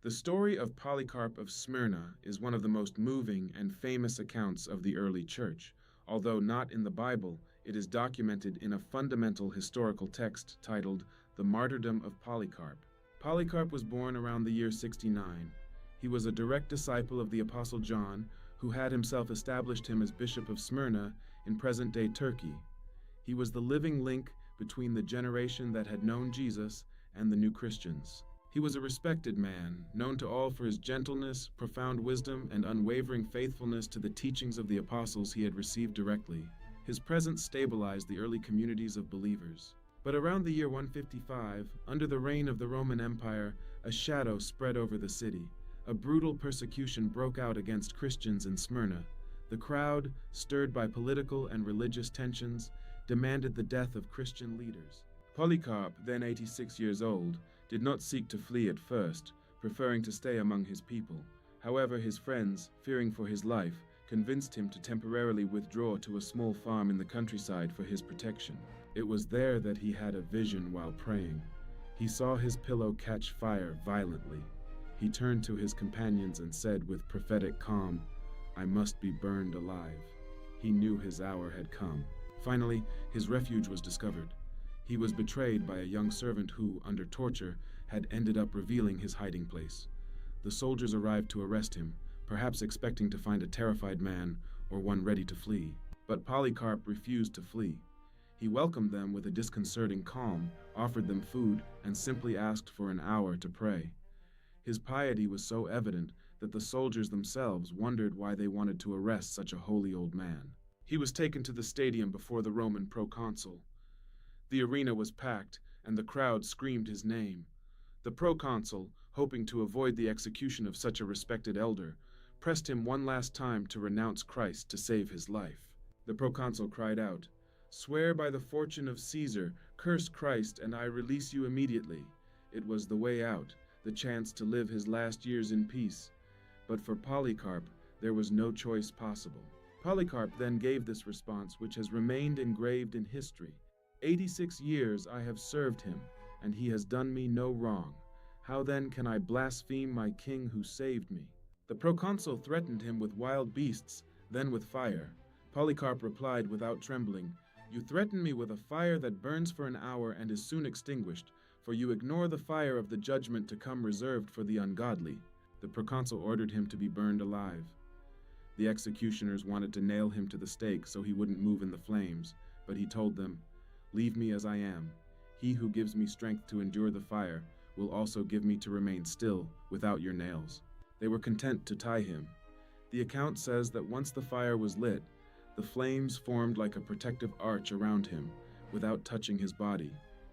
The story of Polycarp of Smyrna is one of the most moving and famous accounts of the early church. Although not in the Bible, it is documented in a fundamental historical text titled The Martyrdom of Polycarp. Polycarp was born around the year 69. He was a direct disciple of the Apostle John, who had himself established him as Bishop of Smyrna in present-day Turkey. He was the living link between the generation that had known Jesus and the new Christians. He was a respected man, known to all for his gentleness, profound wisdom, and unwavering faithfulness to the teachings of the apostles he had received directly. His presence stabilized the early communities of believers. But around the year 155, under the reign of the Roman Empire, a shadow spread over the city. A brutal persecution broke out against Christians in Smyrna. The crowd, stirred by political and religious tensions, demanded the death of Christian leaders. Polycarp, then 86 years old, did not seek to flee at first, preferring to stay among his people. However, his friends, fearing for his life, convinced him to temporarily withdraw to a small farm in the countryside for his protection. It was there that he had a vision while praying. He saw his pillow catch fire violently. He turned to his companions and said with prophetic calm, "I must be burned alive." He knew his hour had come. Finally, his refuge was discovered. He was betrayed by a young servant who, under torture, had ended up revealing his hiding place. The soldiers arrived to arrest him, perhaps expecting to find a terrified man or one ready to flee. But Polycarp refused to flee. He welcomed them with a disconcerting calm, offered them food, and simply asked for an hour to pray. His piety was so evident that the soldiers themselves wondered why they wanted to arrest such a holy old man. He was taken to the stadium before the Roman proconsul. The arena was packed, and the crowd screamed his name. The proconsul, hoping to avoid the execution of such a respected elder, pressed him one last time to renounce Christ to save his life. The proconsul cried out, "Swear by the fortune of Caesar, curse Christ, and I release you immediately." It was the way out, the chance to live his last years in peace. But for Polycarp, there was no choice possible. Polycarp then gave this response, which has remained engraved in history. 86 years I have served him, and he has done me no wrong. How then can I blaspheme my king who saved me? The proconsul threatened him with wild beasts, then with fire. Polycarp replied without trembling, "You threaten me with a fire that burns for an hour and is soon extinguished, for you ignore the fire of the judgment to come reserved for the ungodly." The proconsul ordered him to be burned alive. The executioners wanted to nail him to the stake so he wouldn't move in the flames, but he told them, "Leave me as I am. He who gives me strength to endure the fire will also give me to remain still without your nails." They were content to tie him. The account says that once the fire was lit, the flames formed like a protective arch around him, without touching his body.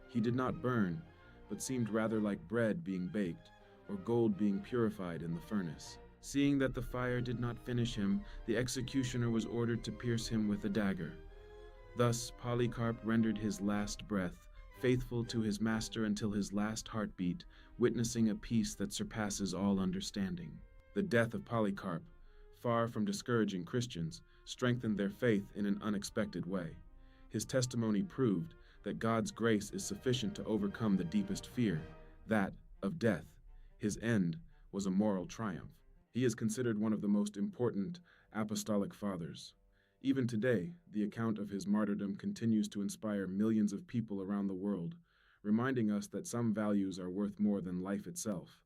He did not burn, but seemed rather like bread being baked, or gold being purified in the furnace. Seeing that the fire did not finish him, the executioner was ordered to pierce him with a dagger. Thus Polycarp rendered his last breath, faithful to his master until his last heartbeat, witnessing a peace that surpasses all understanding. The death of Polycarp, far from discouraging Christians, strengthened their faith in an unexpected way. His testimony proved that God's grace is sufficient to overcome the deepest fear, that of death. His end was a moral triumph. He is considered one of the most important apostolic fathers. Even today, the account of his martyrdom continues to inspire millions of people around the world, reminding us that some values are worth more than life itself.